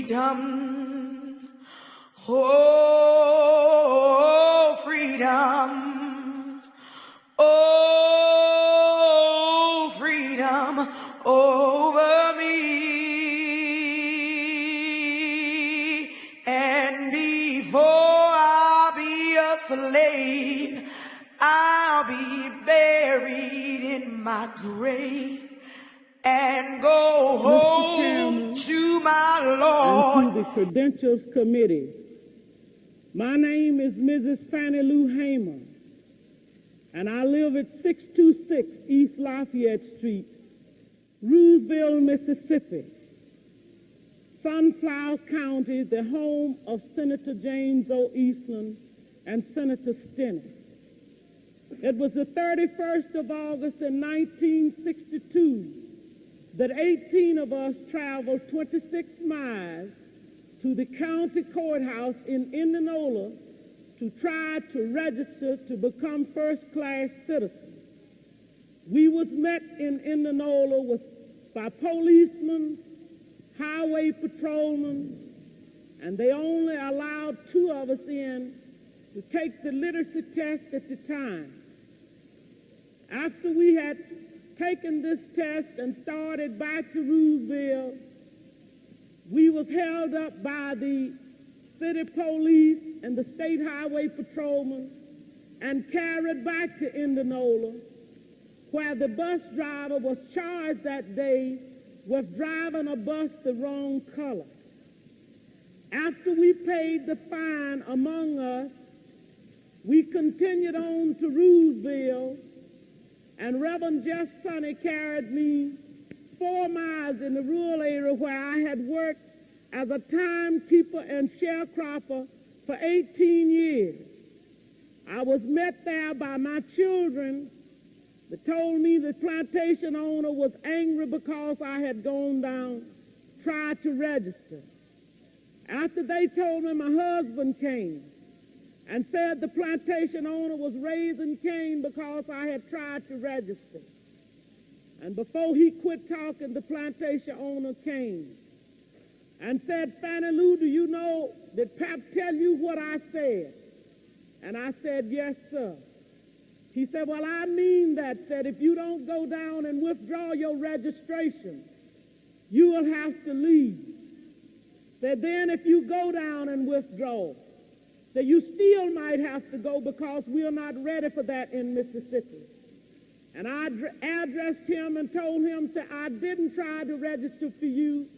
freedom, oh, freedom, oh, freedom over me. And before I'll be a slave, I'll be buried in my grave and go home to my Lord. And to the Credentials Committee. My name is Mrs. Fannie Lou Hamer, and I live at 626 East Lafayette Street, Roosevelt, Mississippi, Sunflower County, the home of Senator James O. Eastland and Senator Stennis. It was the 31st of August in 1962 that 18 of us traveled 26 miles to the county courthouse in Indianola to try to register to become first-class citizens. We was met in Indianola by policemen, highway patrolmen, and they only allowed 2 of us in to take the literacy test at the time. After we had taken this test and started back to Roosevelt, we was held up by the city police and the state highway patrolmen and carried back to Indianola, where the bus driver was charged that day with driving a bus the wrong color. After we paid the fine among us, we continued on to Roosevelt, and Reverend Jeff Sonny carried me 4 miles in the rural area where I had worked as a timekeeper and sharecropper for 18 years. I was met there by my children that told me the plantation owner was angry because I had gone down, tried to register. After they told me, my husband came and said the plantation owner was raising Cain because I had tried to register. And before he quit talking, the plantation owner came and said, Fannie Lou, do you know, did Pap tell you what I said? And I said, yes, sir. He said, well, I mean that if you don't go down and withdraw your registration, you will have to leave. Said then if you go down and withdraw, that you still might have to go because we are not ready for that in Mississippi. And I addressed him and told him that I didn't try to register for you.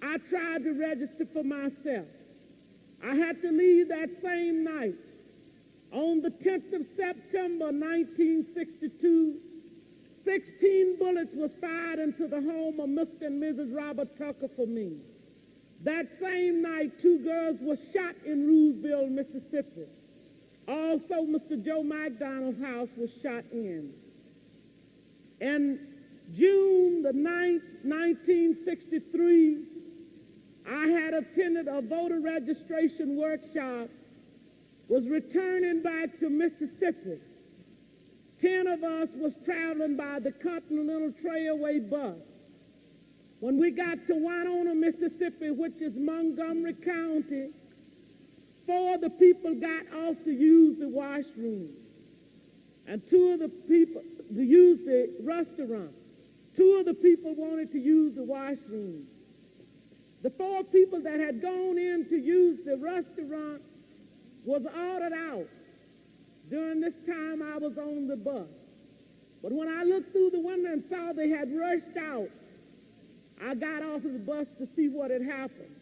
I tried to register for myself. I had to leave that same night. On the 10th of September, 1962, 16 bullets was fired into the home of Mr. and Mrs. Robert Tucker for me. That same night, 2 girls were shot in Roosevelt, Mississippi. Also, Mr. Joe McDonald's house was shot in. In June the 9th, 1963, I had attended a voter registration workshop, was returning back to Mississippi. 10 of us was traveling by the Continental Trailway bus. When we got to Winona, Mississippi, which is Montgomery County, 4 of the people got off to use the washroom, and 2 of the people to use the restaurant. 2 of the people wanted to use the washroom. The 4 people that had gone in to use the restaurant was ordered out. During this time, I was on the bus. But when I looked through the window and saw they had rushed out, I got off of the bus to see what had happened.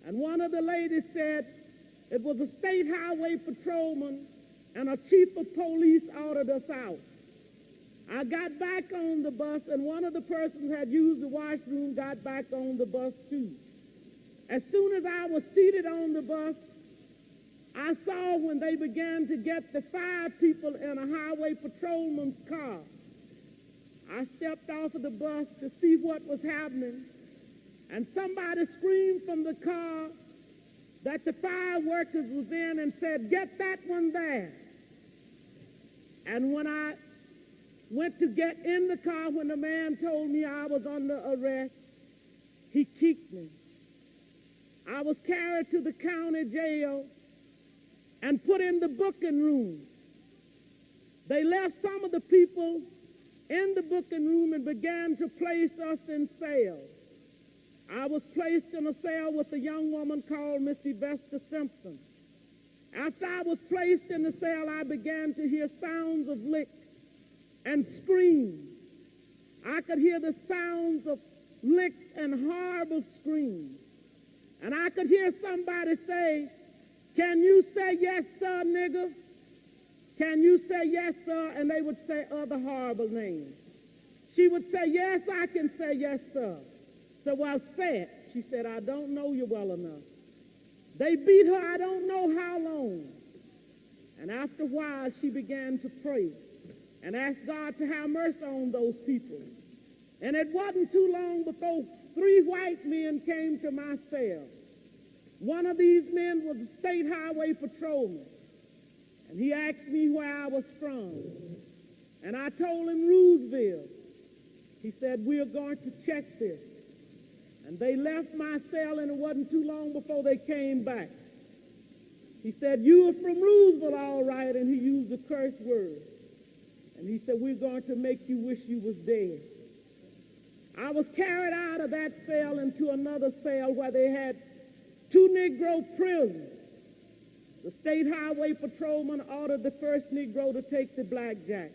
And one of the ladies said it was a state highway patrolman and a chief of police ordered us out. I got back on the bus, and one of the persons who had used the washroom got back on the bus too. As soon as I was seated on the bus, I saw when they began to get the 5 people in a highway patrolman's car. I stepped off of the bus to see what was happening, and somebody screamed from the car that the fire workers was in and said, get that one there. And when I went to get in the car, when the man told me I was under arrest, he kicked me. I was carried to the county jail and put in the booking room. They left some of the people in the booking room and began to place us in cells. I was placed in a cell with a young woman called Miss Vesta Simpson. After I was placed in the cell, I began to hear sounds of licks and screams. I could hear the sounds of licks and horrible screams. And I could hear somebody say, "Can you say yes, sir, nigger? Can you say yes, sir?" And they would say other horrible names. She would say, "Yes, I can say yes, sir." So, "Well, say it." She said, "I don't know you well enough." They beat her I don't know how long. And after a while, she began to pray and ask God to have mercy on those people. And it wasn't too long before 3 white men came to my cell. One of these men was a state highway patrolman. And he asked me where I was from. And I told him Roosevelt. He said, "We're going to check this." And they left my cell, and it wasn't too long before they came back. He said, "You are from Roosevelt, all right," and he used a curse word. And he said, "We're going to make you wish you was dead." I was carried out of that cell into another cell where they had 2 Negro prisoners. The state highway patrolman ordered the first Negro to take the blackjack.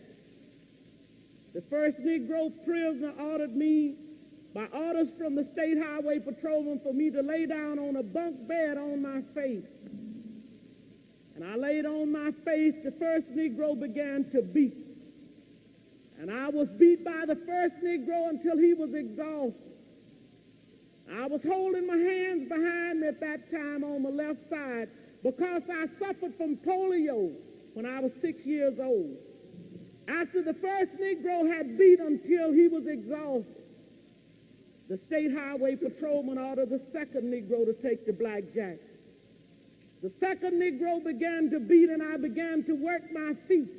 The first Negro prisoner ordered me, by orders from the state highway patrolman, for me to lay down on a bunk bed on my face. And I laid on my face. The first Negro began to beat. And I was beat by the first Negro until he was exhausted. I was holding my hands behind me at that time on the left side because I suffered from polio when I was 6 years old. After the first Negro had beat until he was exhausted, the state highway patrolman ordered the second Negro to take the blackjack. The second Negro began to beat, and I began to work my feet.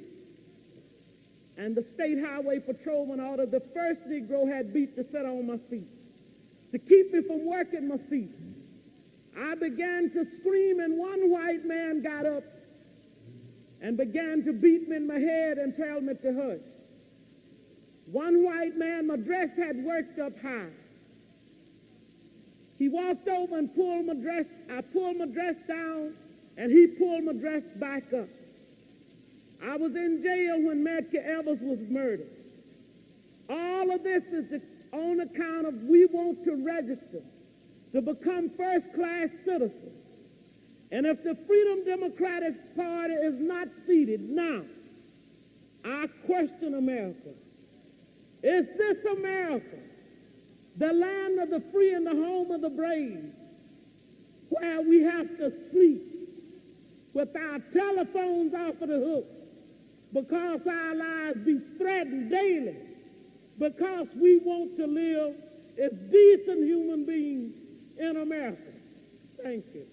And the state highway patrolman ordered the first Negro had beat to sit on my feet, to keep me from working my feet. I began to scream, and one white man got up and began to beat me in my head and tell me to hush. One white man, my dress had worked up high. He walked over and pulled my dress. I pulled my dress down, and he pulled my dress back up. I was in jail when Medgar Evers was murdered. All of this is on account of we want to register to become first-class citizens. And if the Freedom Democratic Party is not seated now, I question America. Is this America, the land of the free and the home of the brave, where we have to sleep with our telephones off of the hook because our lives be threatened daily, because we want to live as decent human beings in America? Thank you.